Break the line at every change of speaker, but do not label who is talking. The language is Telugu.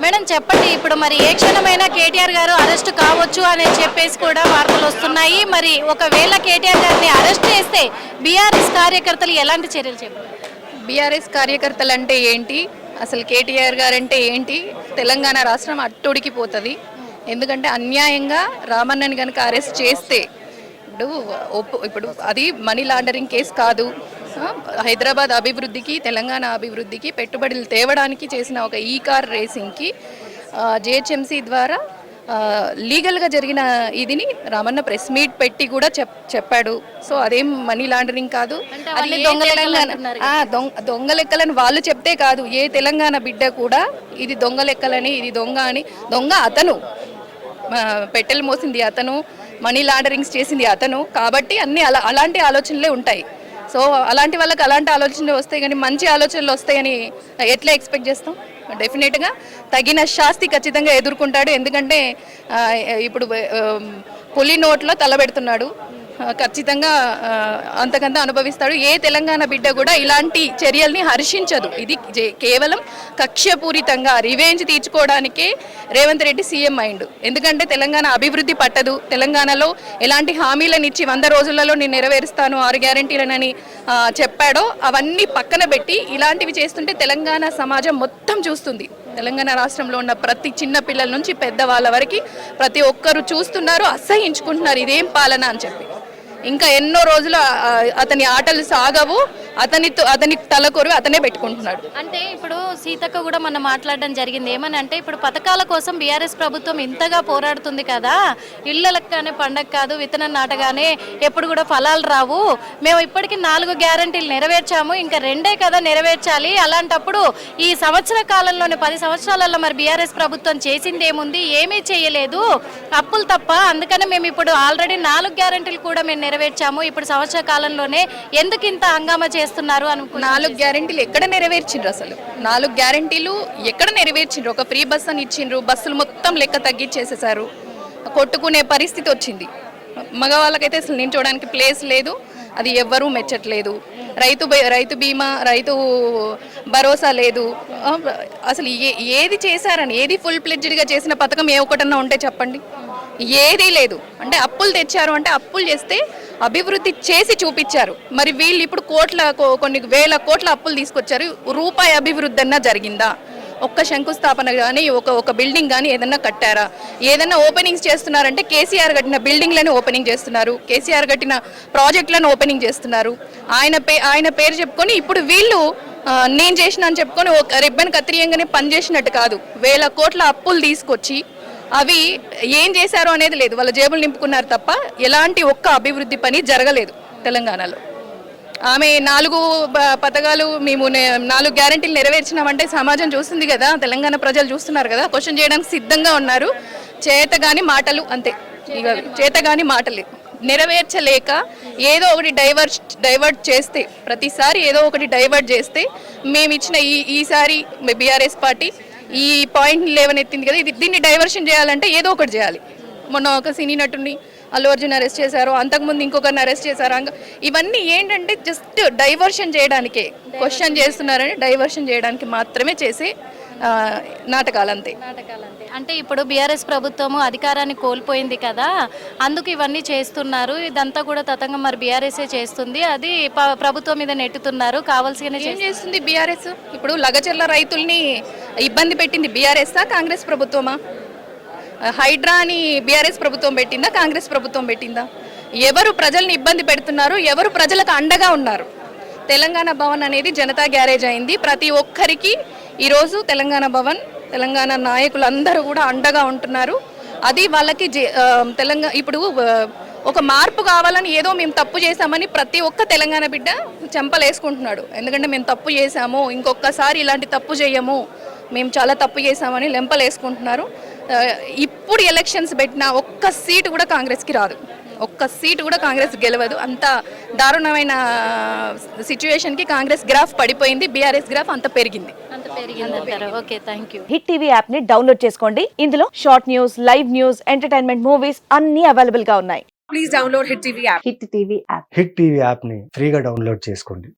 మేడం చెప్పండి, ఇప్పుడు మరి ఏ క్షణమైనా కేటీఆర్ గారు అరెస్ట్ కావచ్చు అని చెప్పేసి కూడా వార్తలు వస్తున్నాయి. మరి ఒకవేళ కేటీఆర్ గారిని అరెస్ట్ చేస్తే బీఆర్ఎస్ కార్యకర్తలు ఎలాంటి చర్యలు చేపడతారు?
బీఆర్ఎస్ కార్యకర్తలు అంటే ఏంటి, అసలు కేటీఆర్ గారు అంటే ఏంటి, తెలంగాణ రాష్ట్రం అట్టుడికిపోతుంది. ఎందుకంటే అన్యాయంగా రామన్నని కనుక అరెస్ట్ చేస్తే ఇప్పుడు అది మనీ లాండరింగ్ కేసు కాదు. హైదరాబాద్ అభివృద్ధికి, తెలంగాణ అభివృద్ధికి పెట్టుబడులు తేవడానికి చేసిన ఒక ఈ కార్ రేసింగ్కి జిహెచ్ఎంసీ ద్వారా లీగల్గా జరిగిన ఇదిని రామన్న ప్రెస్ మీట్ పెట్టి కూడా చెప్పాడు. సో అదేం మనీ లాండరింగ్ కాదు. అది దొంగ లెక్కలని వాళ్ళు చెప్తే కాదు, ఏ తెలంగాణ బిడ్డ కూడా ఇది దొంగ లెక్కలని, ఇది దొంగ అని. దొంగ అతను, పెట్టెలు మోసింది అతను, మనీ లాండరింగ్స్ చేసింది అతను. కాబట్టి అన్ని అలాంటి ఆలోచనలే ఉంటాయి. సో అలాంటి వాళ్ళకి అలాంటి ఆలోచనలు వస్తాయి, కానీ మంచి ఆలోచనలు వస్తాయని ఎట్లా ఎక్స్పెక్ట్ చేస్తాం? డెఫినెట్గా తగిన శాస్తి ఖచ్చితంగా ఎదుర్కొంటాడు. ఎందుకంటే ఇప్పుడు పులి నోట్లో తలబెడుతున్నాడు, ఖచ్చితంగా అంతకంతా అనుభవిస్తాడు. ఏ తెలంగాణ బిడ్డ కూడా ఇలాంటి చర్యల్ని హర్షించదు. ఇది కేవలం కక్ష్యపూరితంగా రివెంజ్ తీర్చుకోవడానికే రేవంత్ రెడ్డి సీఎం అయిండు. ఎందుకంటే తెలంగాణ అభివృద్ధి పట్టదు, తెలంగాణలో ఎలాంటి హామీలను ఇచ్చి 100 రోజులలో నేను నెరవేరుస్తాను 6 గ్యారెంటీలనని చెప్పాడో అవన్నీ పక్కన పెట్టి ఇలాంటివి చేస్తుంటే తెలంగాణ సమాజం మొత్తం చూస్తుంది. తెలంగాణ రాష్ట్రంలో ఉన్న ప్రతి చిన్న పిల్లల నుంచి పెద్దవాళ్ళ వరకు ప్రతి ఒక్కరు చూస్తున్నారు, అసహించుకుంటున్నారు ఇదేం పాలన అని చెప్పి. ఇంకా ఎన్నో రోజులు అతని ఆటలు సాగవు, అతని తలకొరు అతనే పెట్టుకుంటున్నాడు.
అంటే ఇప్పుడు సీతక్క కూడా మనం మాట్లాడడం జరిగింది. ఏమని అంటే ఇప్పుడు పథకాల కోసం బీఆర్ఎస్ ప్రభుత్వం ఇంతగా పోరాడుతుంది కదా, ఇళ్ళలకు కానీ పండగ కాదు, విత్తనం నాటగానే ఎప్పుడు కూడా ఫలాలు రావు, మేము ఇప్పటికీ 4 గ్యారెంటీలు నెరవేర్చాము, ఇంకా 2 కదా నెరవేర్చాలి. అలాంటప్పుడు ఈ సంవత్సర కాలంలోనే 10 సంవత్సరాలలో మరి బీఆర్ఎస్ ప్రభుత్వం చేసింది ఏముంది? ఏమీ చేయలేదు, అప్పులు తప్ప. అందుకనే మేము ఇప్పుడు ఆల్రెడీ 4 గ్యారెంటీలు కూడా మేము నెరవేర్చాము, ఇప్పుడు సంవత్సర కాలంలోనే ఎందుకు ఇంత హంగామా చేస్తున్నారు అనుకో.
4 గ్యారెంటీలు ఎక్కడ నెరవేర్చిండ్రు? అసలు 4 గ్యారెంటీలు ఎక్కడ నెరవేర్చిండ్రు? ఒక ఫ్రీ బస్ అని ఇచ్చిండ్రు, బస్సులు మొత్తం లెక్క తగ్గించేసేసారు, కొట్టుకునే పరిస్థితి వచ్చింది. మగవాళ్ళకైతే అసలు నించోడానికి ప్లేస్ లేదు, అది ఎవ్వరూ మెచ్చట్లేదు. రైతు బీమా, రైతు భరోసా లేదు. అసలు ఏది చేశారని, ఏది ఫుల్ ప్లెడ్జ్డ్గా చేసిన పథకం ఏ ఒక్కటన్నా ఉంటే చెప్పండి? ఏదీ లేదు. అంటే అప్పులు తెచ్చారు, అంటే అప్పులు చేస్తే అభివృద్ధి చేసి చూపించారు. మరి వీళ్ళు ఇప్పుడు కొన్ని వేల కోట్ల అప్పులు తీసుకొచ్చారు, రూపాయి అభివృద్ధి అన్నా జరిగిందా? ఒక్క శంకుస్థాపన కానీ ఒక బిల్డింగ్ కానీ ఏదన్నా కట్టారా? ఏదన్నా ఓపెనింగ్స్ చేస్తున్నారంటే కేసీఆర్ కట్టిన బిల్డింగ్లను ఓపెనింగ్ చేస్తున్నారు, కేసీఆర్ కట్టిన ప్రాజెక్టులను ఓపెనింగ్ చేస్తున్నారు. ఆయన పేరు చెప్పుకొని ఇప్పుడు వీళ్ళు నేను చేసిన అని చెప్పుకొని ఒక రిబ్బన్ కత్తిరియంగానే పనిచేసినట్టు కాదు, వేల కోట్ల అప్పులు తీసుకొచ్చి అవి ఏం చేశారో అనేది లేదు, వాళ్ళ జేబులు నింపుకున్నారు తప్ప ఎలాంటి ఒక్క అభివృద్ధి పని జరగలేదు తెలంగాణలో. ఆమె 4 పథకాలు మేము 4 గ్యారెంటీలు నెరవేర్చినామంటే సమాజం చూస్తుంది కదా, తెలంగాణ ప్రజలు చూస్తున్నారు కదా, క్వశ్చన్ చేయడానికి సిద్ధంగా ఉన్నారు. చేతగాని మాటలు అంతే, ఇక చేతగాని మాటలే. నెరవేర్చలేక ఏదో ఒకటి డైవర్ట్ చేస్తే, ప్రతిసారి ఏదో ఒకటి డైవర్ట్ చేస్తే, మేము ఇచ్చిన ఈసారి బీఆర్ఎస్ పార్టీ ఈ పాయింట్ లేవనెత్తింది కదా, దీన్ని డైవర్షన్ చేయాలంటే ఏదో ఒకటి చేయాలి. మొన్న ఒక సినీ నటుని అల్లు అర్జున్ అరెస్ట్ చేశారు, అంతకుముందు ఇంకొకరిని అరెస్ట్ చేశారు. ఇవన్నీ ఏంటంటే జస్ట్ డైవర్షన్ చేయడానికే, క్వశ్చన్ చేస్తున్నారని డైవర్షన్ చేయడానికి మాత్రమే చేసే నాటకాలంతే.
అంటే ఇప్పుడు బీఆర్ఎస్ ప్రభుత్వము అధికారాన్ని కోల్పోయింది కదా, అందుకు ఇవన్నీ చేస్తున్నారు. ఇదంతా కూడా తతంగం మరి బీఆర్ఎస్ఏ చేస్తుంది, అది ప్రభుత్వం మీద నెట్టుతున్నారు. కావాల్సిన
ఏం చేస్తుంది బీఆర్ఎస్? ఇప్పుడు లగచర్ల రైతుల్ని ఇబ్బంది పెట్టింది బీఆర్ఎస్ఆ కాంగ్రెస్ ప్రభుత్వమా? హైడ్రాని బీఆర్ఎస్ ప్రభుత్వం పెట్టిందా కాంగ్రెస్ ప్రభుత్వం పెట్టిందా? ఎవరు ప్రజల్ని ఇబ్బంది పెడుతున్నారు, ఎవరు ప్రజలకు అండగా ఉన్నారు? తెలంగాణ భవన్ అనేది జనతా గ్యారేజ్ అయింది. ప్రతి ఒక్కరికి ఈరోజు తెలంగాణ భవన్, తెలంగాణ నాయకులందరూ కూడా అండగా ఉంటున్నారు. అది వాళ్ళకి ఇప్పుడు ఒక మార్పు కావాలని ఏదో మేము తప్పు చేశామని ప్రతి ఒక్క తెలంగాణ బిడ్డ చెంపలేసుకుంటున్నాడు. ఎందుకంటే మేము తప్పు చేశాము, ఇంకొకసారి ఇలాంటి తప్పు చేయము, మేము చాలా తప్పు చేశామని లెంపలేసుకుంటున్నారు. ఇప్పుడు ఎలక్షన్స్ పెట్టినా ఒక్క సీటు కూడా కాంగ్రెస్కి రాదు, ఒక్క సీటు కూడా కాంగ్రెస్ గెలవదు. అంత దారుణమైన సిచ్యువేషన్కి కాంగ్రెస్ గ్రాఫ్ పడిపోయింది, బీఆర్ఎస్ గ్రాఫ్ అంత పెరిగింది.
Okay, thank you.
Hit TV app ని డౌన్లోడ్ చేసుకోండి. ఇందులో short news, live news, entertainment movies అన్ని అవైలబుల్ గా ఉన్నాయి.
Please download hit TV app.
Hit TV app
hit TV app ని ఫ్రీగా డౌన్లోడ్ చేసుకోండి.